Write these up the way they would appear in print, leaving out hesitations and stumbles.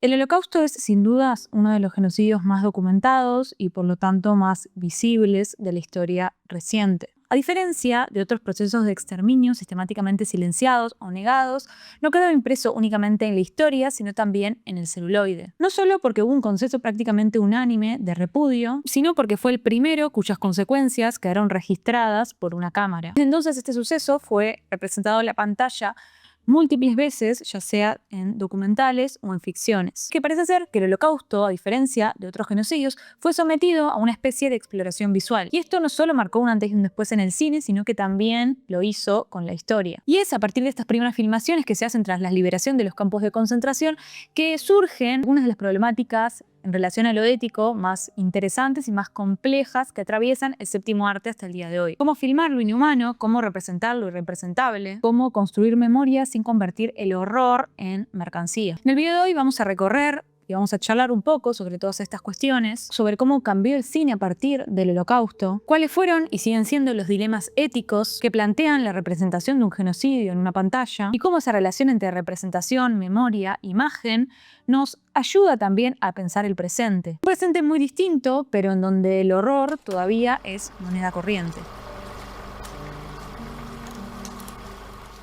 El Holocausto es, sin dudas, uno de los genocidios más documentados y, por lo tanto, más visibles de la historia reciente. A diferencia de otros procesos de exterminio sistemáticamente silenciados o negados, no quedó impreso únicamente en la historia, sino también en el celuloide. No solo porque hubo un consenso prácticamente unánime de repudio, sino porque fue el primero cuyas consecuencias quedaron registradas por una cámara. Entonces, este suceso fue representado en la pantalla múltiples veces, ya sea en documentales o en ficciones. Que parece ser que el Holocausto, a diferencia de otros genocidios, fue sometido a una especie de exploración visual. Y esto no solo marcó un antes y un después en el cine, sino que también lo hizo con la historia. Y es a partir de estas primeras filmaciones que se hacen tras la liberación de los campos de concentración que surgen algunas de las problemáticas en relación a lo ético más interesantes y más complejas que atraviesan el séptimo arte hasta el día de hoy. Cómo filmar lo inhumano, cómo representar lo irrepresentable, cómo construir memoria sin convertir el horror en mercancía. En el video de hoy vamos a recorrer y vamos a charlar un poco sobre todas estas cuestiones, sobre cómo cambió el cine a partir del Holocausto, cuáles fueron y siguen siendo los dilemas éticos que plantean la representación de un genocidio en una pantalla y cómo esa relación entre representación, memoria, imagen nos ayuda también a pensar el presente. Un presente muy distinto, pero en donde el horror todavía es moneda corriente.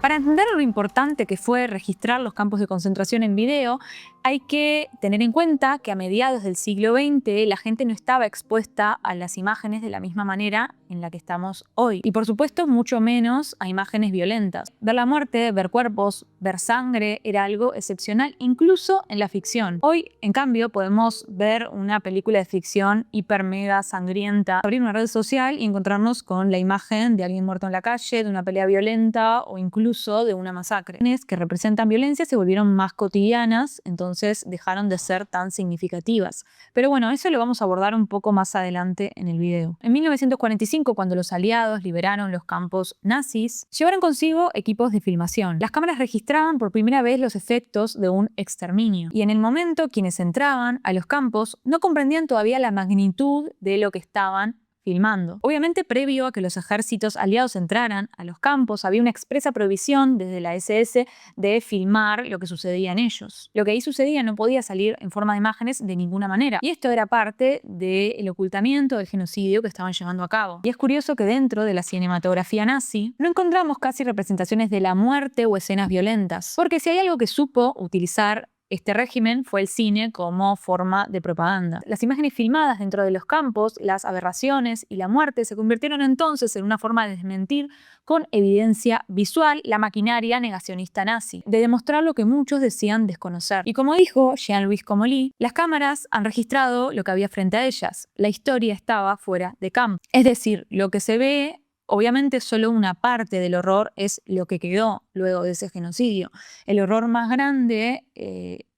Para entender lo importante que fue registrar los campos de concentración en video, hay que tener en cuenta que a mediados del siglo XX la gente no estaba expuesta a las imágenes de la misma manera en la que estamos hoy. Y por supuesto, mucho menos a imágenes violentas. Ver la muerte, ver cuerpos, ver sangre era algo excepcional, incluso en la ficción. Hoy, en cambio, podemos ver una película de ficción hiper mega sangrienta, abrir una red social y encontrarnos con la imagen de alguien muerto en la calle, de una pelea violenta o incluso de una masacre. Que representan violencia se volvieron más cotidianas, entonces dejaron de ser tan significativas. Pero bueno, eso lo vamos a abordar un poco más adelante en el video. En 1945, cuando los aliados liberaron los campos nazis, llevaron consigo equipos de filmación. Las cámaras registraban por primera vez los efectos de un exterminio. Y en el momento, quienes entraban a los campos no comprendían todavía la magnitud de lo que estaban filmando. Obviamente, previo a que los ejércitos aliados entraran a los campos, había una expresa prohibición desde la SS de filmar lo que sucedía en ellos. Lo que ahí sucedía no podía salir en forma de imágenes de ninguna manera. Y esto era parte del ocultamiento del genocidio que estaban llevando a cabo. Y es curioso que dentro de la cinematografía nazi no encontramos casi representaciones de la muerte o escenas violentas. Porque si hay algo que supo utilizar este régimen fue el cine como forma de propaganda. Las imágenes filmadas dentro de los campos, las aberraciones y la muerte se convirtieron entonces en una forma de desmentir con evidencia visual la maquinaria negacionista nazi, de demostrar lo que muchos decían desconocer. Y como dijo Jean-Louis Comolli, las cámaras han registrado lo que había frente a ellas. La historia estaba fuera de campo. Es decir, lo que se ve, obviamente solo una parte del horror es lo que quedó luego de ese genocidio. El horror más grande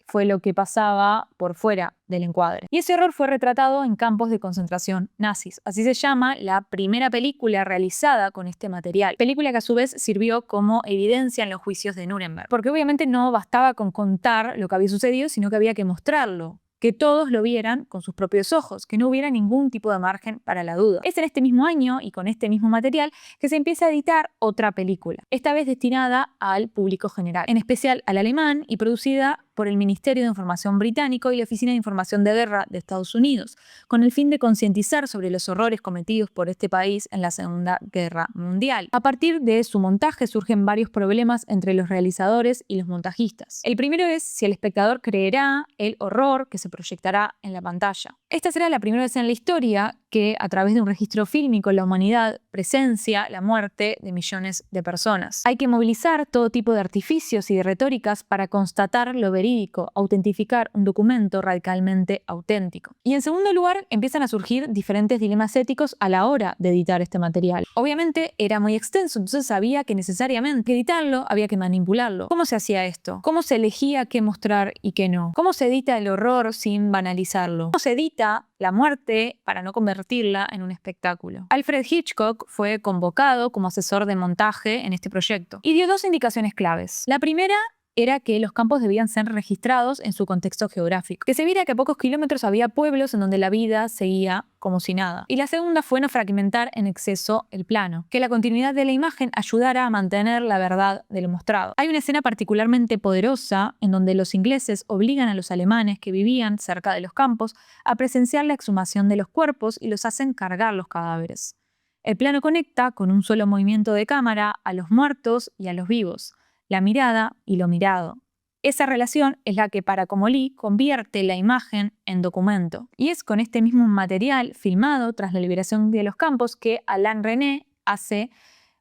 fue lo que pasaba por fuera del encuadre. Y ese horror fue retratado en campos de concentración nazis. Así se llama la primera película realizada con este material. Película que a su vez sirvió como evidencia en los juicios de Nuremberg. Porque obviamente no bastaba con contar lo que había sucedido, sino que había que mostrarlo. Que todos lo vieran con sus propios ojos, que no hubiera ningún tipo de margen para la duda. Es en este mismo año y con este mismo material que se empieza a editar otra película, esta vez destinada al público general, en especial al alemán y producida por el Ministerio de Información británico y la Oficina de Información de Guerra de Estados Unidos, con el fin de concientizar sobre los horrores cometidos por este país en la Segunda Guerra Mundial. A partir de su montaje surgen varios problemas entre los realizadores y los montajistas. El primero es si el espectador creerá el horror que se proyectará en la pantalla. Esta será la primera vez en la historia que, a través de un registro fílmico, la humanidad presencia la muerte de millones de personas. Hay que movilizar todo tipo de artificios y de retóricas para constatar lo verídico, autentificar un documento radicalmente auténtico. Y en segundo lugar, empiezan a surgir diferentes dilemas éticos a la hora de editar este material. Obviamente era muy extenso, entonces había que necesariamente editarlo, había que manipularlo. ¿Cómo se hacía esto? ¿Cómo se elegía qué mostrar y qué no? ¿Cómo se edita el horror sin banalizarlo? ¿Cómo se edita la muerte para no convertirla en un espectáculo? Alfred Hitchcock fue convocado como asesor de montaje en este proyecto y dio dos indicaciones claves. La primera era que los campos debían ser registrados en su contexto geográfico. Que se viera que a pocos kilómetros había pueblos en donde la vida seguía como si nada. Y la segunda fue no fragmentar en exceso el plano. Que la continuidad de la imagen ayudara a mantener la verdad de lo mostrado. Hay una escena particularmente poderosa en donde los ingleses obligan a los alemanes que vivían cerca de los campos a presenciar la exhumación de los cuerpos y los hacen cargar los cadáveres. El plano conecta con un solo movimiento de cámara a los muertos y a los vivos, la mirada y lo mirado. Esa relación es la que para Comolli convierte la imagen en documento. Y es con este mismo material filmado tras la liberación de los campos que Alain Resnais hace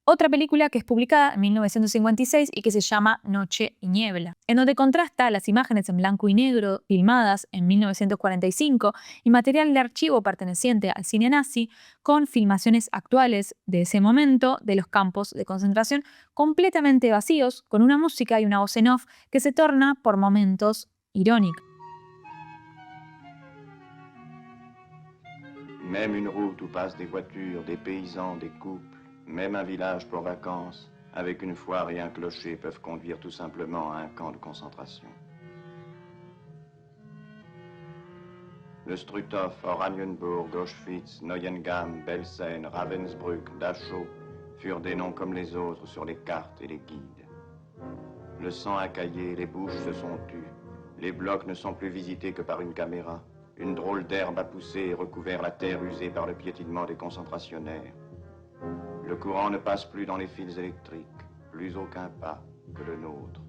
otra película que es publicada en 1956 y que se llama Noche y Niebla, en donde contrasta las imágenes en blanco y negro filmadas en 1945 y material de archivo perteneciente al cine nazi con filmaciones actuales de ese momento de los campos de concentración completamente vacíos, con una música y una voz en off que se torna por momentos irónica. Même une route où passent des voitures, des paysans, des couples, même un village pour vacances, avec une foire et un clocher peuvent conduire tout simplement à un camp de concentration. Le Struthof, Oranienburg, Auschwitz, Neuengamme, Belsen, Ravensbrück, Dachau furent des noms comme les autres sur les cartes et les guides. Le sang a caillé, les bouches se sont tues. Les blocs ne sont plus visités que par une caméra. Une drôle d'herbe a poussé et recouvert la terre usée par le piétinement des concentrationnaires. Le courant ne passe plus dans les fils électriques, plus aucun pas que le nôtre.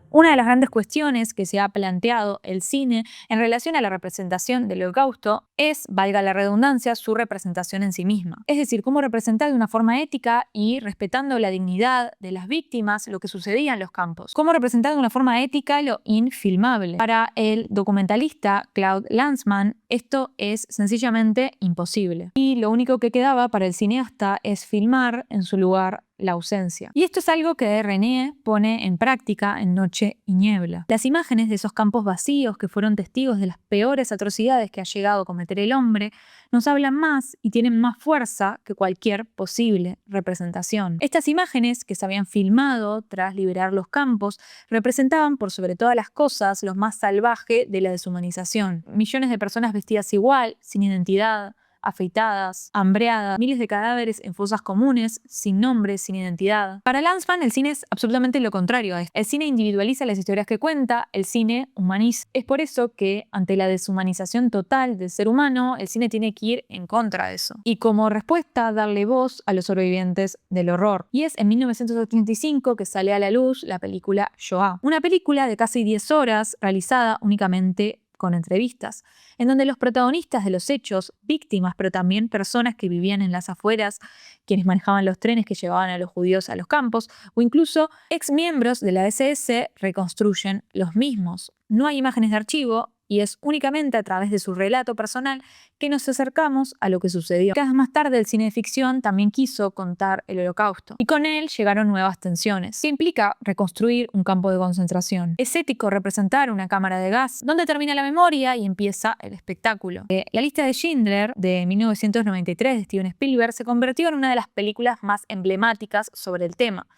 Una de las grandes cuestiones que se ha planteado el cine en relación a la representación del Holocausto es, valga la redundancia, su representación en sí misma. Es decir, cómo representar de una forma ética y respetando la dignidad de las víctimas lo que sucedía en los campos. Cómo representar de una forma ética lo infilmable. Para el documentalista Claude Lanzmann, esto es sencillamente imposible. Y lo único que quedaba para el cineasta es filmar en su lugar la ausencia. Y esto es algo que Resnais pone en práctica en Noche y Niebla. Las imágenes de esos campos vacíos que fueron testigos de las peores atrocidades que ha llegado a cometer el hombre nos hablan más y tienen más fuerza que cualquier posible representación. Estas imágenes que se habían filmado tras liberar los campos representaban por sobre todas las cosas lo más salvaje de la deshumanización. Millones de personas vestidas igual, sin identidad, afeitadas, hambreadas, miles de cadáveres en fosas comunes, sin nombre, sin identidad. Para Lanzmann, el cine es absolutamente lo contrario a esto. El cine individualiza las historias que cuenta, el cine humaniza. Es por eso que, ante la deshumanización total del ser humano, el cine tiene que ir en contra de eso. Y como respuesta, darle voz a los sobrevivientes del horror. Y es en 1985 que sale a la luz la película Shoah. Una película de casi 10 horas, realizada únicamente con entrevistas, en donde los protagonistas de los hechos, víctimas, pero también personas que vivían en las afueras, quienes manejaban los trenes que llevaban a los judíos a los campos, o incluso exmiembros de la SS, reconstruyen los mismos. No hay imágenes de archivo, y es únicamente a través de su relato personal que nos acercamos a lo que sucedió. Cada vez más tarde el cine de ficción también quiso contar el Holocausto, y con él llegaron nuevas tensiones. ¿Qué implica reconstruir un campo de concentración? ¿Es ético representar una cámara de gas? ¿Dónde termina la memoria y empieza el espectáculo? La lista de Schindler, de 1993, de Steven Spielberg, se convirtió en una de las películas más emblemáticas sobre el tema,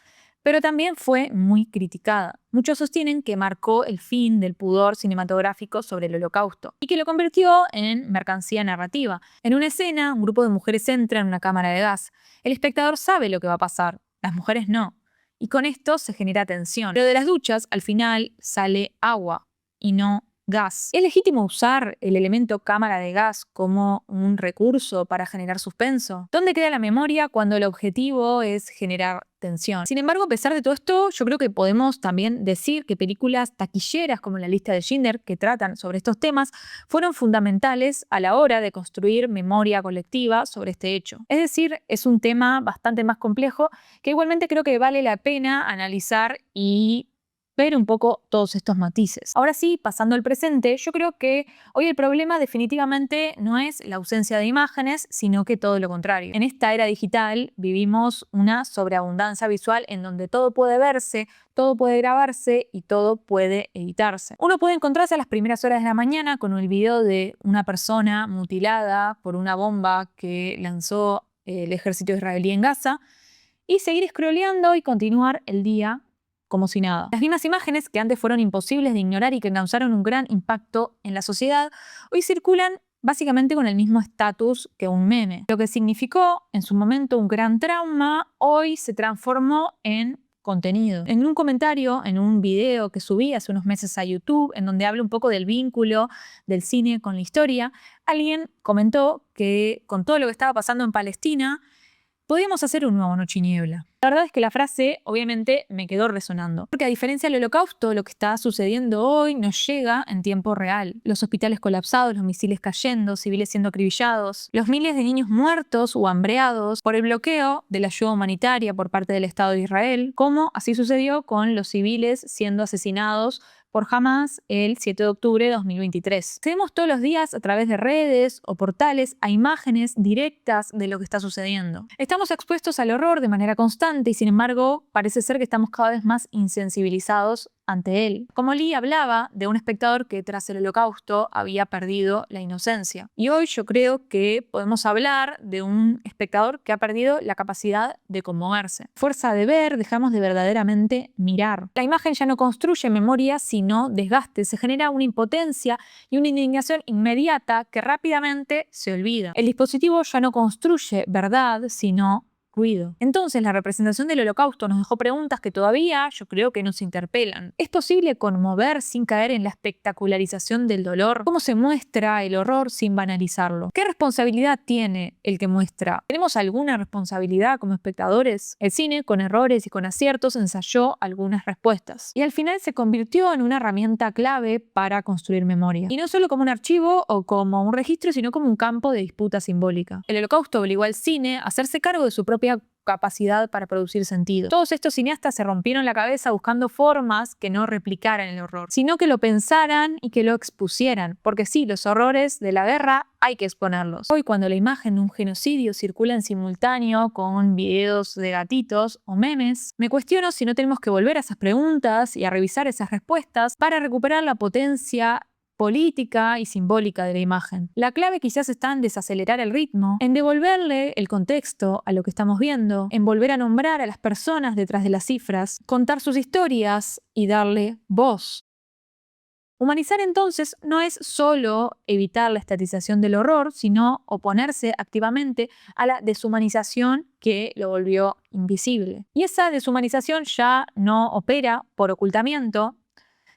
pero también fue muy criticada. Muchos sostienen que marcó el fin del pudor cinematográfico sobre el Holocausto y que lo convirtió en mercancía narrativa. En una escena, un grupo de mujeres entra en una cámara de gas. El espectador sabe lo que va a pasar, las mujeres no. Y con esto se genera tensión. Pero de las duchas, al final, sale agua y no gas. ¿Es legítimo usar el elemento cámara de gas como un recurso para generar suspenso? ¿Dónde queda la memoria cuando el objetivo es generar tensión? Sin embargo, a pesar de todo esto, yo creo que podemos también decir que películas taquilleras como La lista de Schindler, que tratan sobre estos temas, fueron fundamentales a la hora de construir memoria colectiva sobre este hecho. Es decir, es un tema bastante más complejo que igualmente creo que vale la pena analizar y ver un poco todos estos matices. Ahora sí, pasando al presente, yo creo que hoy el problema definitivamente no es la ausencia de imágenes, sino que todo lo contrario. En esta era digital vivimos una sobreabundancia visual en donde todo puede verse, todo puede grabarse y todo puede editarse. Uno puede encontrarse a las primeras horas de la mañana con el video de una persona mutilada por una bomba que lanzó el ejército israelí en Gaza y seguir scrolleando y continuar el día como si nada. Las mismas imágenes que antes fueron imposibles de ignorar y que causaron un gran impacto en la sociedad, hoy circulan básicamente con el mismo estatus que un meme. Lo que significó en su momento un gran trauma, hoy se transformó en contenido. En un comentario, en un video que subí hace unos meses a YouTube, en donde hablo un poco del vínculo del cine con la historia, alguien comentó que con todo lo que estaba pasando en Palestina, podíamos hacer un nuevo Noche y Niebla. La verdad es que la frase obviamente me quedó resonando, porque a diferencia del Holocausto, lo que está sucediendo hoy nos llega en tiempo real. Los hospitales colapsados, los misiles cayendo, civiles siendo acribillados, los miles de niños muertos o hambreados por el bloqueo de la ayuda humanitaria por parte del Estado de Israel, como así sucedió con los civiles siendo asesinados por Hamas el 7 de octubre de 2023. Accedemos todos los días a través de redes o portales a imágenes directas de lo que está sucediendo. Estamos expuestos al horror de manera constante y sin embargo parece ser que estamos cada vez más insensibilizados ante él. Como Lee hablaba de un espectador que tras el Holocausto había perdido la inocencia. Y hoy yo creo que podemos hablar de un espectador que ha perdido la capacidad de conmoverse. Fuerza de ver, dejamos de verdaderamente mirar. La imagen ya no construye memoria, sino desgaste. Se genera una impotencia y una indignación inmediata que rápidamente se olvida. El dispositivo ya no construye verdad, sino ruido. Entonces, la representación del Holocausto nos dejó preguntas que todavía yo creo que nos interpelan. ¿Es posible conmover sin caer en la espectacularización del dolor? ¿Cómo se muestra el horror sin banalizarlo? ¿Qué responsabilidad tiene el que muestra? ¿Tenemos alguna responsabilidad como espectadores? El cine, con errores y con aciertos, ensayó algunas respuestas. Y al final se convirtió en una herramienta clave para construir memoria. Y no solo como un archivo o como un registro, sino como un campo de disputa simbólica. El Holocausto obligó al cine a hacerse cargo de su propia capacidad para producir sentido. Todos estos cineastas se rompieron la cabeza buscando formas que no replicaran el horror, sino que lo pensaran y que lo expusieran, porque sí, los horrores de la guerra hay que exponerlos. Hoy, cuando la imagen de un genocidio circula en simultáneo con videos de gatitos o memes, me cuestiono si no tenemos que volver a esas preguntas y a revisar esas respuestas para recuperar la potencia política y simbólica de la imagen. La clave quizás está en desacelerar el ritmo, en devolverle el contexto a lo que estamos viendo, en volver a nombrar a las personas detrás de las cifras, contar sus historias y darle voz. Humanizar entonces no es solo evitar la estatización del horror, sino oponerse activamente a la deshumanización que lo volvió invisible. Y esa deshumanización ya no opera por ocultamiento,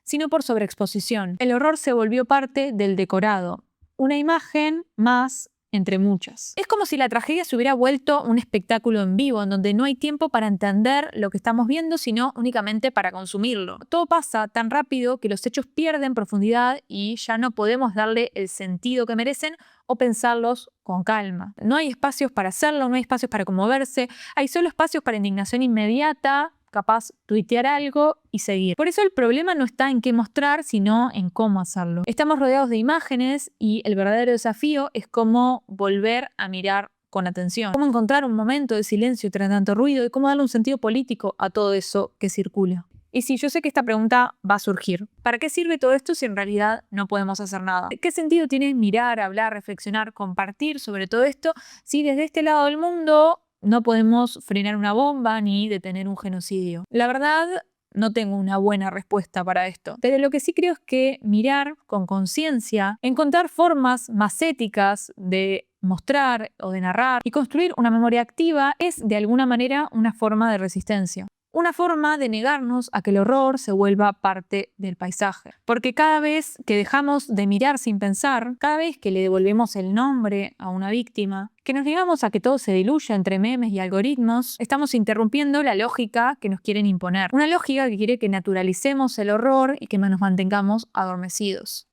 sino por sobreexposición. El horror se volvió parte del decorado, una imagen más entre muchas. Es como si la tragedia se hubiera vuelto un espectáculo en vivo, en donde no hay tiempo para entender lo que estamos viendo, sino únicamente para consumirlo. Todo pasa tan rápido que los hechos pierden profundidad y ya no podemos darle el sentido que merecen o pensarlos con calma. No hay espacios para hacerlo, no hay espacios para conmoverse, hay solo espacios para indignación inmediata, capaz tuitear algo y seguir. Por eso el problema no está en qué mostrar, sino en cómo hacerlo. Estamos rodeados de imágenes y el verdadero desafío es cómo volver a mirar con atención. Cómo encontrar un momento de silencio tras tanto ruido y cómo darle un sentido político a todo eso que circula. Y sí, yo sé que esta pregunta va a surgir. ¿Para qué sirve todo esto si en realidad no podemos hacer nada? ¿Qué sentido tiene mirar, hablar, reflexionar, compartir sobre todo esto si desde este lado del mundo no podemos frenar una bomba ni detener un genocidio? La verdad, no tengo una buena respuesta para esto. Pero lo que sí creo es que mirar con conciencia, encontrar formas más éticas de mostrar o de narrar y construir una memoria activa es de alguna manera una forma de resistencia. Una forma de negarnos a que el horror se vuelva parte del paisaje. Porque cada vez que dejamos de mirar sin pensar, cada vez que le devolvemos el nombre a una víctima, que nos negamos a que todo se diluya entre memes y algoritmos, estamos interrumpiendo la lógica que nos quieren imponer. Una lógica que quiere que naturalicemos el horror y que nos mantengamos adormecidos.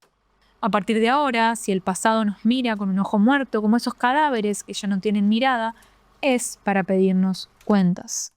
A partir de ahora, si el pasado nos mira con un ojo muerto, como esos cadáveres que ya no tienen mirada, es para pedirnos cuentas.